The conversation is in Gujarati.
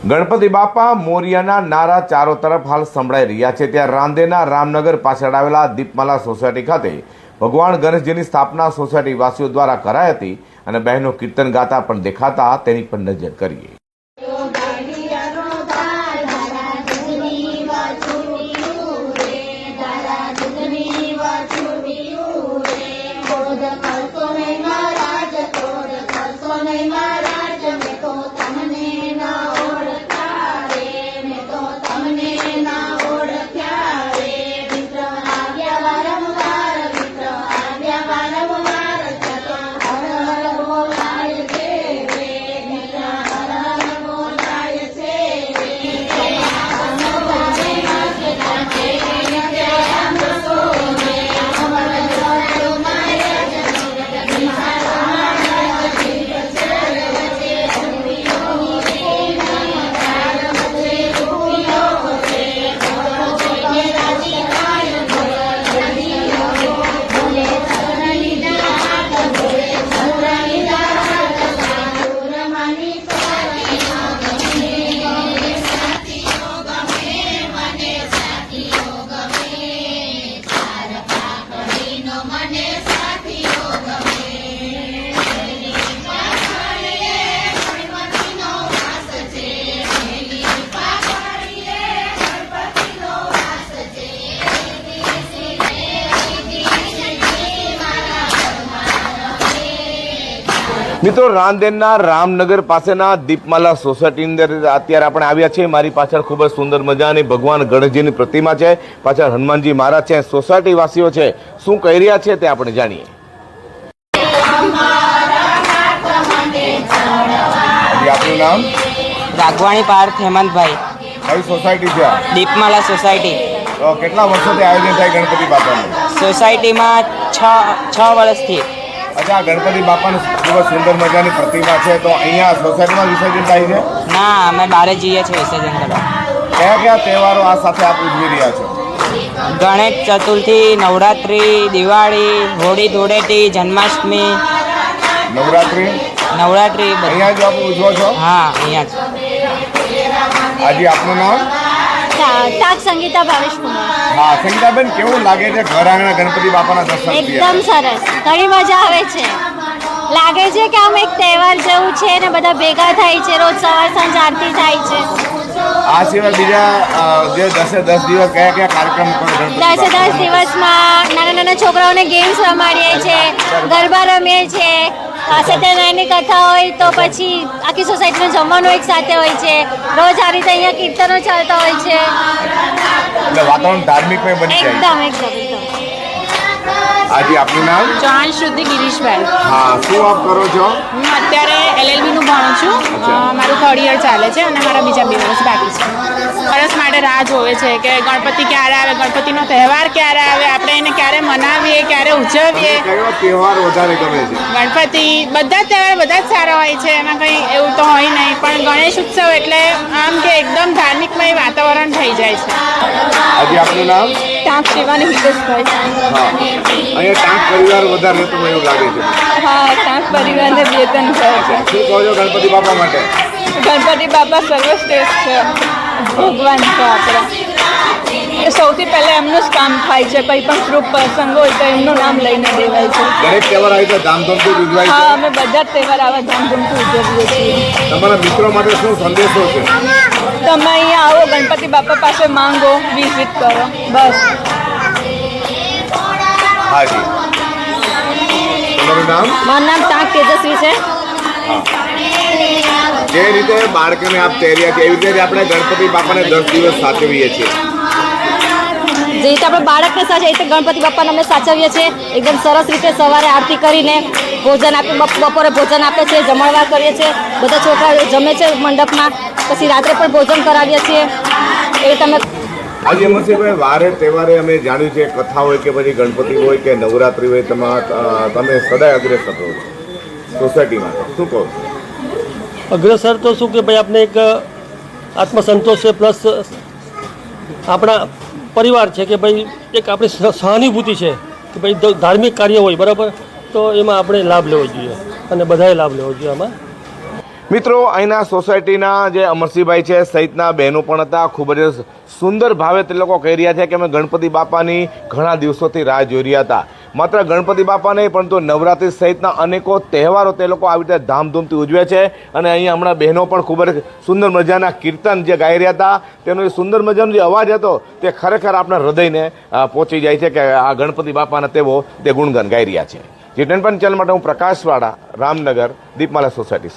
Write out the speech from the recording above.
ગણપતિ બાપા મોરિયાના નારા ચારો તરફ હાલ સંભળાઈ રહ્યા છે। ત્યાં રાંદેરના રામનગર પાછળ આવેલા દીપમાલા સોસાયટી ખાતે ભગવાન ગણેશજીની સ્થાપના સોસાયટી વાસીઓ દ્વારા કરાઈ હતી અને બહેનો કીર્તન ગાતા પણ દેખાતા તેની પર નજર કરીએ। મિત્રો, રાંદેરના રામનગર પાસેના દીપમાલા સોસાયટીની અંદર અત્યારે આપણે આવ્યા છીએ। મારી પાછળ ખૂબ જ સુંદર મજાની ભગવાન ગણેશજીની પ્રતિમા છે, પાછળ હનુમાનજી મહારાજ છે। સોસાયટી વાસીઓ છે શું કહી રહ્યા છે તે આપણે જાણીએ। આપનું નામ? રાઘવાણી પાર્થ હેમંતભાઈ। કઈ સોસાયટી છે? દીપમાલા સોસાયટી। તો કેટલા વર્ષોથી આયોજન થાય ગણપતિ બાપાનું? સોસાયટીમાં છ વર્ષથી। અચ્છા, ગણપતિ બાપાની ખૂબ જ સુંદર મજાની પ્રતિમા છે, તો અહીંયા સોસાયટીમાં વિસર્જન થાય છે? ના, અમે બહાર જઈએ છીએ વિસર્જન કરવા। કયા કયા તહેવારો આ સાથે આપ ઉજવી રહ્યા છો? ગણેશ ચતુર્થી, નવરાત્રી, દિવાળી, હોળી ધૂળેટી, જન્માષ્ટમી। નવરાત્રી અહીંયા જ આપ ઉજવો છો? હા, અહીંયા જ। આજે આપનું નામ? તાક સંગીતા ભાવેશ કુમાર। હા, સંગીતાબેન, કેવું લાગે છે ઘર આંગણે ગણપતિ બાપાના દર્શન? એકદમ સરસ, ઘણી મજા આવે છે। લાગે છે કે આમ એક તહેવાર જેવું છે ને બધા ભેગા થાય છે, રોજ સવાર સાંજ આરતી થાય છે। આ સિવાય બીજા જે 10 દિવસ કયા કયા કાર્યક્રમ કરો? 10 દિવસમાં નાના નાના છોકરાઓને ગેમ્સ રમાડીએ છીએ, ગરબા રમીએ છીએ, સત્યનારાયણની કથા હોય તો પછી આખી સોસાયટીનું જમવાનું એક સાથે હોય છે। રોજ આ રીતે અહીંયા કીર્તનો ચાલતા હોય છે, એટલે વાતાવરણ ધાર્મિકમય બની જાય। એકદમ। આજે આપનું નામ? ચાંદ શુદ્ધિ ગિરીશભાઈ। હા, શું આપ કરો છો? હું અત્યારે LLB નું ભણું છું। મારું 3rd યર ચાલે છે અને મારા બીજા 2 વર્ષ બાકી છે। વર્ષ માટે રાહ જોવે છે કે ગણપતિ ક્યારે આવે, ગણપતિનો તહેવાર ક્યારે આવે, આપણે એને ક્યારે મનાવીએ, ક્યારે ઉજવીએ। કયો તહેવાર વધારે ગમે છે? ગણપતિ, બધા જ તહેવાર બધા જ સારા હોય છે, એમાં કંઈ એવું તો હોય નહીં, પણ ગણેશ ઉત્સવ એટલે આમ કે એકદમ ધાર્મિકમય વાતાવરણ થઈ જાય છે। આજે આપનું નામ? ટાંક શિવાની હિતેશભાઈ। હા, અહીંયા ટાંક પરિવાર વધારે રહેતો હોય એવું લાગે છે? હા, ટાંક પરિવારને વેતન કરે છે। શું કહો છો ગણપતિ બાપા માટે? ગણપતિ બાપા સર્વશ્રેષ્ઠ છે, ભગવાન છે આપણા। સૌથી પહેલાં એમનું જ કામ થાય છે, કંઈ પણ શુભ પ્રસંગ હોય તો એમનું નામ લઈને દેવાય છે। દરેક તહેવાર આવી તો ધામધૂમથી ઉજવાય હા, છે? અમે બધા જ તહેવાર આવા ધામધૂમથી ઉજવીએ છીએ। તમારા મિત્રો માટે શું સંદેશો છે? તમે અહીંયા આવો, ગણપતિ બાપા પાસે માંગો, વિઝિટ કરો, બસ। હાજી, તમારું નામ? મારું નામ તાક તેજસ્વી છે। જે રીતે બાળકોને આપ તૈયાર છે એવી રીતે આપણે ગણપતિ બાપાને 10 દિવસ સાચવીએ છીએ। જે રીતે આપણે બાળકને સાચવીએ એ રીતે ગણપતિ બાપાને અમે સાચવીએ છીએ। એકદમ સરસ રીતે સવારે આરતી કરીને ભોજન આપે, બપોરે ભોજન આપે છે, જમણવાર કરીએ છીએ, બધા છોકરા જમે છે મંડપમાં, પછી રાત્રે પણ ભોજન કરાવીએ છીએ। એ તમે આજે મસીભાઈ, વારે તહેવારે અમે જાણ્યું છે કથા હોય કે પછી ગણપતિ હોય કે નવરાત્રી હોય, તમે સદાય અગ્રેસર રહો છો સોસાયટીમાં, શું કહો? અગ્રસર તો શું કે ભાઈ આપણે એક આત્મસંતોષ છે, પ્લસ આપણા પરિવાર છે કે ભાઈ એક આપણી સહાનુભૂતિ છે કે ભાઈ ધાર્મિક કાર્ય હોય બરાબર, તો એમાં આપણે લાભ લેવો જોઈએ અને બધાએ લાભ લેવો જોઈએ આમાં। મિત્રો અહીંના સોસાયટીના જે અમરસિંહભાઈ છે સહિતના બહેનો પણ હતા. ખૂબ જ સુંદર ભાવે તે લોકો કહી રહ્યા છે કે અમે ગણપતિ બાપાની ઘણા દિવસોથી રાહ જોઈ રહ્યા હતા. માત્ર ગણપતિ બાપા નહીં પરંતુ નવરાત્રિ સહિતના અનેકો તહેવારો તે લોકો આવી રીતે ધામધૂમથી ઉજવે છે. અને અહીંયા હમણાં બહેનો પણ ખૂબ જ સુંદર મજાના કીર્તન જે ગાઈ રહ્યા હતા તેનો એ સુંદર મજાનો જે અવાજ હતો તે ખરેખર આપણા હૃદયને પહોંચી જાય છે કે આ ગણપતિ બાપાના તે ગુણગાન ગાઈ રહ્યા છે. G10 ચેનલ માટે હું પ્રકાશવાળા, રામનગર, દીપમાલા સોસાયટી.